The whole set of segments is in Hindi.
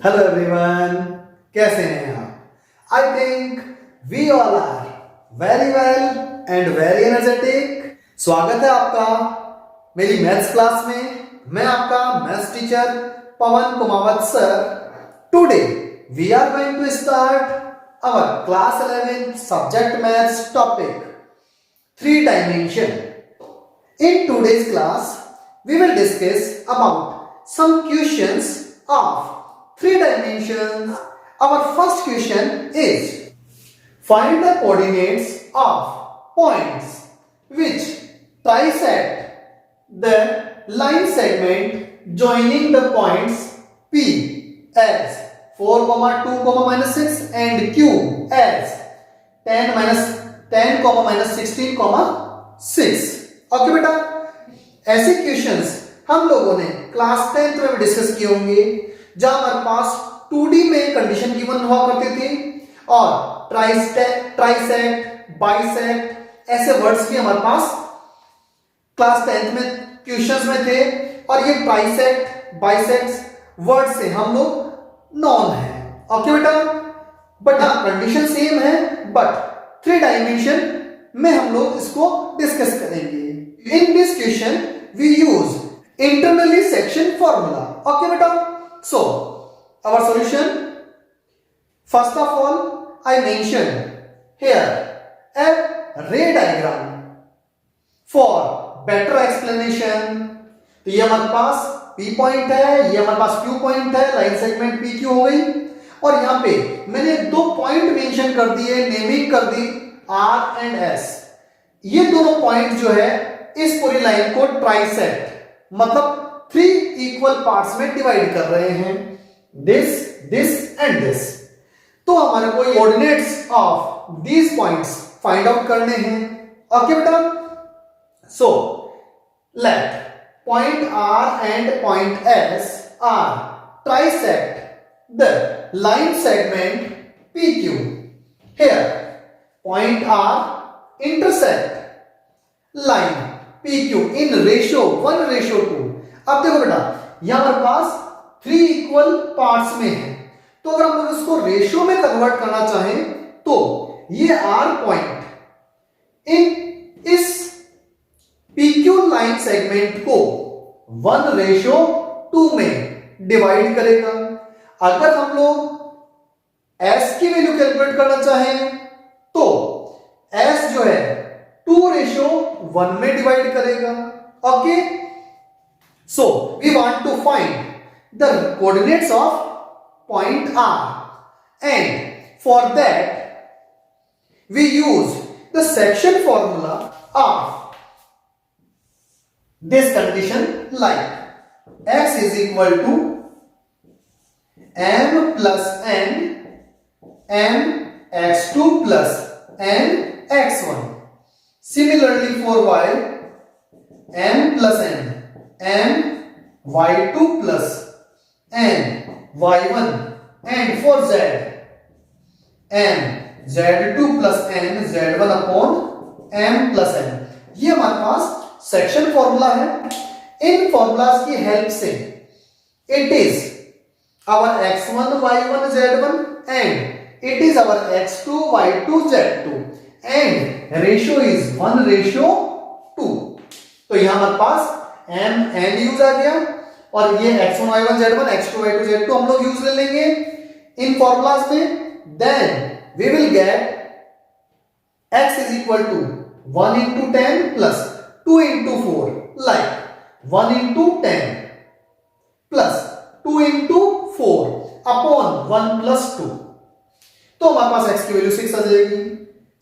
हेलो एवरीवन, कैसे हैं आप? I think we all are very well and very energetic. स्वागत है आपका मेरी मैथ्स क्लास में। मैं आपका maths teacher Pawan Kumawat sir. Today we are going to start our class 11 subject maths topic 3 dimension. In today's class we will discuss about some questions of 3 dimensions. Our first question is find the coordinates of points which trisect the line segment joining the points P as 4, 2, -6 and Q as 10, -16, 6. Okay बेटा, ऐसे क्वेश्चंस हम लोगों ने क्लास 10th में भी डिस्कस किए होंगे, जहां हमारे पास 2D में कंडीशन गिवन हुआ करती थी और ट्राइसेक्ट, बाइसेक्ट ऐसे वर्ड्स भी हमारे पास क्लास 10th में क्वेश्चंस में थे। और ये ट्राइसेक्ट, बाइसेक्ट वर्ड से हम लोग नॉन है। ओके बेटा, बट हाँ कंडीशन सेम है, बट 3 डायमेंशन में हम लोग इसको डिस्कस करेंगे। In this question we use internally section formula. Okay beta, so our solution, first of all I mention here a ray diagram for better explanation. तो ये हमारे पास P पॉइंट है, ये हमारे पास Q पॉइंट है, लाइन सेगमेंट PQ हो गई और यहां पे मैंने 2 पॉइंट मेंशन कर दिए, नेमिंग कर दी R एंड S। ये दोनों पॉइंट जो है इस पूरी लाइन को ट्राइसेक्ट मतलब 3 इक्वल पार्ट्स में डिवाइड कर रहे हैं, दिस एंड दिस। तो हमारे को coordinates of these points find out करने हैं। ओके बेटा, so let point R and point S are trisect the line segment PQ। Here point R intersect line PQ in ratio 1:2। अब देखो बेटा, यहां हमारे पास 3 इक्वल पार्ट्स में है, तो अगर हम लोग इसको रेशियो में कन्वर्ट करना चाहें तो ये R पॉइंट इस PQ लाइन सेगमेंट को 1:2 में डिवाइड करेगा। अगर हम लोग S की वैल्यू कैलकुलेट करना चाहें तो S जो है 2:1 में डिवाइड करेगा। Okay, so we want to find the coordinates of point R and for that we use the section formula of this condition like x is equal to m plus n m x2 plus n x1। Similarly for y, m plus n, m y2 plus n y1, and for z, m z2 plus n z1 upon m plus n। ये हमारे पास सेक्शन फॉर्मूला है। इन फॉर्मूलाज की हेल्प से it is our x1 y1 z1 and it is our x2 y2 z2 and ratio is 1:2। तो यहां हमारे पास m n यूज आ गया और ये x1 y1 z1 x2 y2 z2 हम लोग यूज ले लेंगे इन फॉर्मूलाज में। Then we will get x is equal to 1 into 10 plus 2 into 4 like 1 into 10 plus 2 into 4 upon 1 plus 2। तो हमारे पास x की वैल्यू 6 आ जाएगी।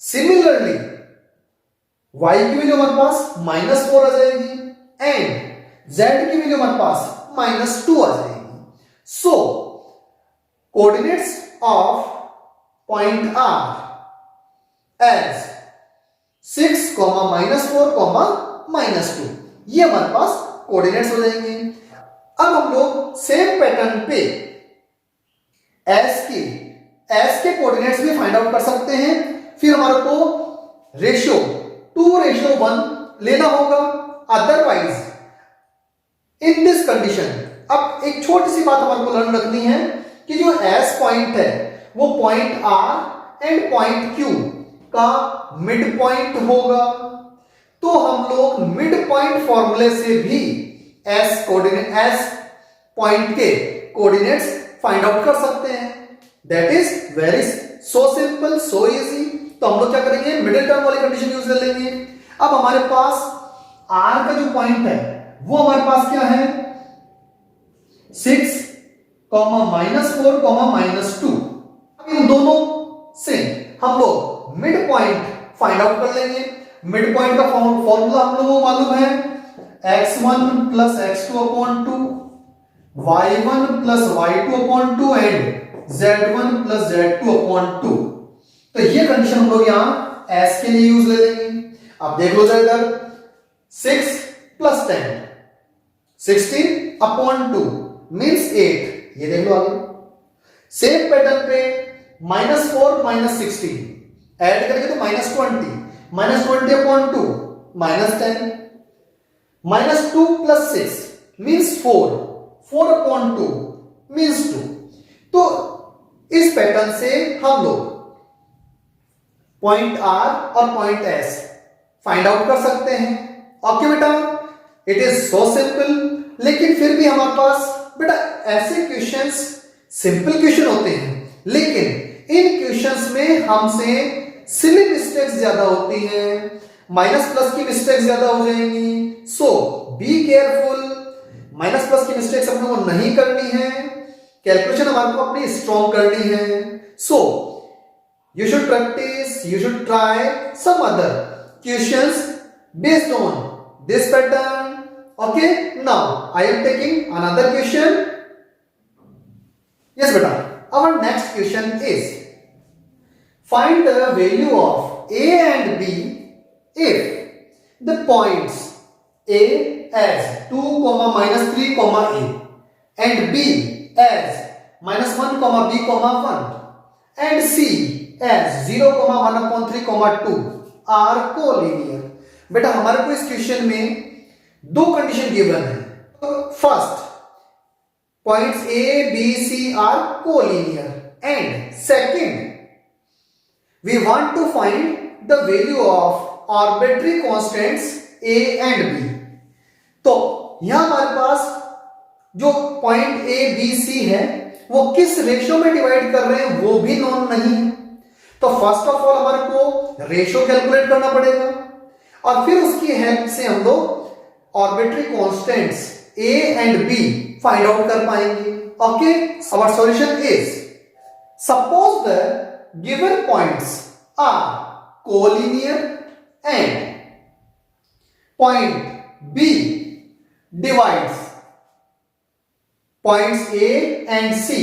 सिमिलरली y की वैल्यू हमारे पास -4 आ जाएगी एंड z की वैल्यू हमारे पास -2 आ जाएगी। So coordinates of point R as 6, -4, -2 ये हमारे पास कोऑर्डिनेट्स हो जाएंगे। अब हम लोग सेम पैटर्न पे S के कोऑर्डिनेट्स भी फाइंड आउट कर सकते हैं। फिर हमारे को रेशियो 2:1 लेना होगा, अदरवाइज इन दिस कंडीशन। अब एक छोटी सी बात हमारे को लर्न रखनी है कि जो एस पॉइंट है वो point R and point Q का मिड पॉइंट होगा, तो हम लोग मिड पॉइंट फॉर्मूले से भी एस पॉइंट के कोऑर्डिनेट्स फाइंड आउट कर सकते हैं। That is very so simple, so easy. तो हम लोग क्या करेंगे, मिडिल टर्म वाली कंडीशन यूज कर लेंगे। अब हमारे पास आर का जो पॉइंट है वो हमारे पास क्या है, 6, -4, -2। इन दोनों से हम लोग मिड पॉइंट फाइंड आउट कर लेंगे। मिड पॉइंट का फॉर्मूला हम लोगों को मालूम है, x1 + x2/2, y1 + y2/2 and z1 + z2/2। तो ये कंडीशन हम लोग यहां s के लिए यूज ले लेंगे। अब देख लो इधर 6 + 10 16/2 मींस 8। ये देख लो आगे। सेम पैटर्न पे -4 - 16 ऐड करेंगे तो -20 -20/2 -10 -2 + 6 मींस 4 4/2 मींस 2। तो इस पैटर्न से हम लोग पॉइंट आर और पॉइंट एस फाइंड आउट कर सकते हैं। ओके बेटा, इट इज सो सिंपल। लेकिन फिर भी हमारे पास बेटा ऐसे क्वेश्चंस सिंपल क्वेश्चन होते हैं, लेकिन इन क्वेश्चंस में हमसे सिली मिस्टेक्स ज्यादा होती हैं, माइनस प्लस की मिस्टेक्स ज्यादा हो जाएंगी। सो बी केयरफुल, माइनस प्लस की मिस्टेक्स अपने को नहीं करनी है, कैलकुलेशन हमारे को अपनी स्ट्रॉन्ग करनी है। सो you should practice, you should try some other questions based on this pattern. Okay, now I am taking another question. Yes beta, our next question is find the value of a and b if the points a as 2, -3, a and b as -1, b, 1 and c as 0, 1/3, 2 are collinear। बेटा हमारे को इस क्वेश्चन में दो कंडीशन गिवन है। First, points A B C are collinear, and second, we want to find the value of arbitrary constants A and B. तो यहां हमारे पास जो पॉइंट ए बी सी है वो किस रेशियो में डिवाइड कर रहे हैं वो भी नॉन नहीं है। तो फर्स्ट ऑफ ऑल हमारे को रेशियो कैलकुलेट करना पड़ेगा और फिर उसकी हेल्प से हम लोग arbitrary constants A and B find out कर पाएंगे। Okay, our solution is suppose the given points are collinear and point B divides points A and C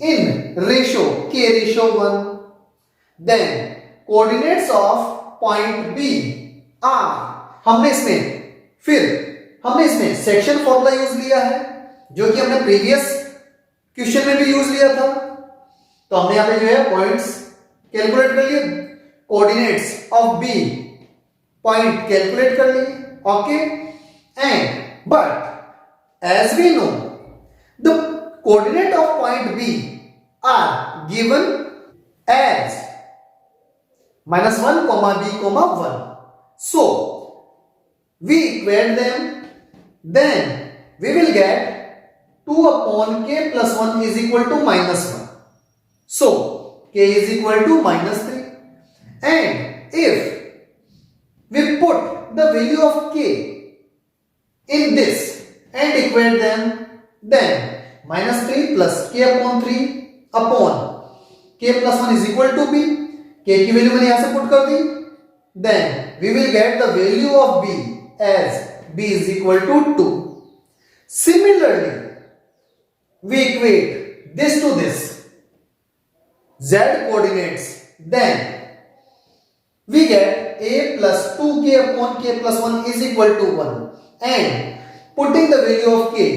in ratio K/1, then coordinates of point B are, हमने इसमें सेक्शन फॉर्मूला यूज लिया है जो कि हमने प्रीवियस क्वेश्चन में भी यूज लिया था। तो हमने यहां पे जो है पॉइंट्स कैलकुलेट कर लिए, coordinates of B point calculate कर लिए। Okay, and but as we know the coordinate of point B are given as -1, b, 1. So we equate them, then we will get 2/k + 1 is equal to -1. So k is equal to -3, and if we put the value of k in this and equate them, then -3 + k/3 upon k + 1 is equal to b। k की वैल्यू मैंने यहां से पुट कर दी, then we will get the value of b as b is equal to 2। Similarly, we equate this to this z coordinates, then we get a plus 2k upon k plus 1 is equal to 1, and putting the value of k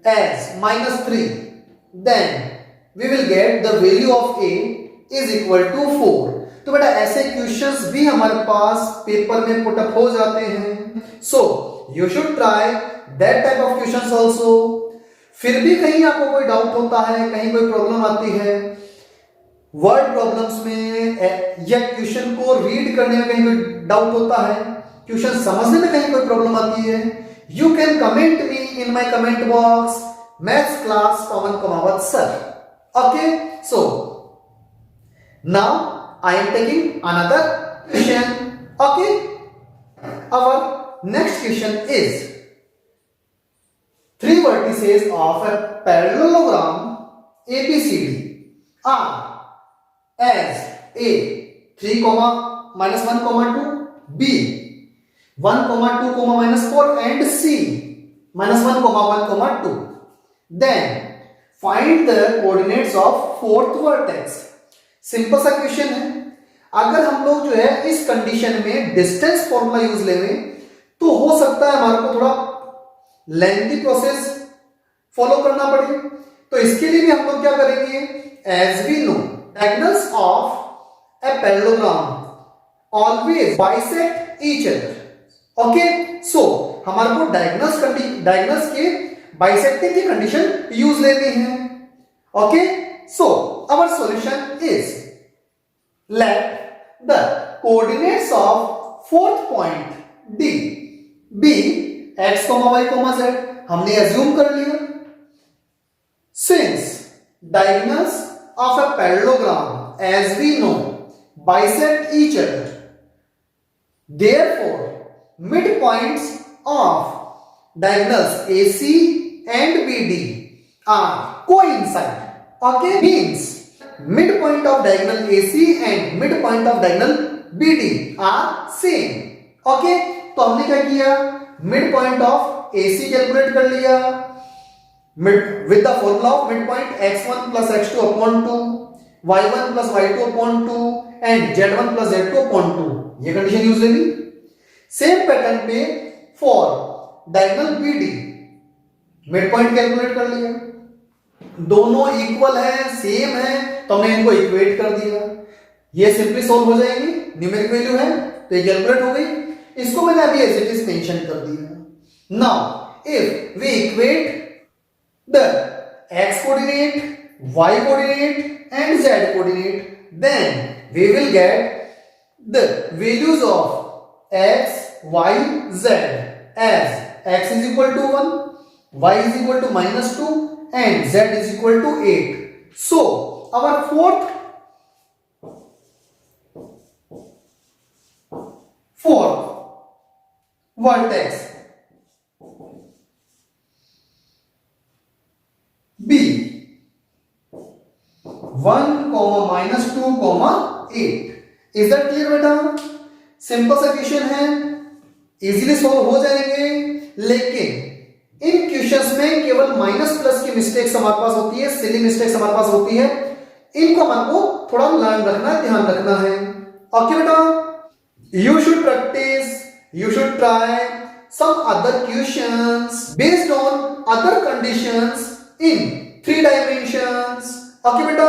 as -3, then we will get the value of a is equal to 4। तो बेटा ऐसे क्वेश्चंस भी हमारे पास पेपर में पुट अप हो जाते हैं। So you should try that type of questions also. फिर भी कहीं आपको कोई डाउट होता है, कहीं कोई प्रॉब्लम आती है वर्ड प्रॉब्लम्स में या क्वेश्चन को रीड करने में कहीं कोई डाउट होता है, क्वेश्चन समझने में कहीं कोई प्रॉब्लम आती है, you can comment me in my comment box maths class Pawan Kumawat sir. Okay, so now I am taking another question. Okay, our next question is three vertices of a parallelogram ABCD are as A 3, minus 1, 2, B 1, 2, minus 4 and C minus 1, 1, 2. Then find the coordinates of fourth vertex. Simple सा क्वेश्चन है. अगर हम लोग जो है इस कंडीशन में डिस्टेंस फॉर्मूला यूज लें तो हो सकता है हमारे को थोड़ा लेंथी प्रोसेस फॉलो करना पड़े. तो इसके लिए भी हम लोग क्या करेंगे, as we know diagonals of a parallelogram always bisect each other. Okay, so हमारे को डायगोनल्स के बाइसेक्टिंग की कंडीशन यूज लेनी है. Okay, so our solution is let the coordinates of fourth point D be x, y, z. हमने assume कर लिया. Since diagonals of a parallelogram as we know bisect each other, therefore midpoints of diagonals AC and BD are coincide. Okay, means midpoint of diagonal AC and midpoint of diagonal BD are same. Okay, तो हमने क्या किया, midpoint of AC कैलकुलेट कर लिया with the formula of midpoint x1 plus x2 upon 2, y1 plus y2 upon 2 and z1 plus z2 upon 2. ये कंडीशन यूज ले ली. सेम पैटर्न पे for diagonal BD midpoint calculate कर लिया, दोनों इक्वल है, सेम है, तो हमने इनको इक्वेट कर दिया. ये सिंपली सॉल्व हो जाएंगी, न्यूमेरिक वैल्यू है तो ये कैलकुलेट हो गई. इसको मैंने अभी एज इट इज मेंशन कर दिया. Now if we equate the x coordinate, y coordinate and z coordinate, then we will get the values of x, y, z as x is equal to 1, y is equal to minus 2 and z is equal to 8. So our fourth vertex B 1, minus 2, 8. Is that clear बेटा? सिंपल सा क्वेश्चन है, इजीली सॉल्व हो जाएंगे, लेकिन इन क्वेश्चंस में केवल माइनस प्लस की मिस्टेक्स हमारे पास होती है, सिली मिस्टेक्स हमारे पास होती है. इनको हमारे को थोड़ा लर्न रखना है, ध्यान रखना है. ओके बेटा, you should practice, you should try some other questions based on other conditions in 3 dimensions. Okay बेटा,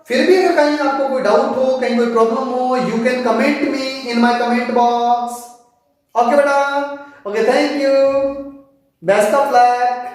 फिर भी अगर कहीं आपको कोई डाउट हो, कहीं कोई प्रॉब्लम हो, you can comment me in my comment box. Okay बेटा, okay, thank you, best of luck.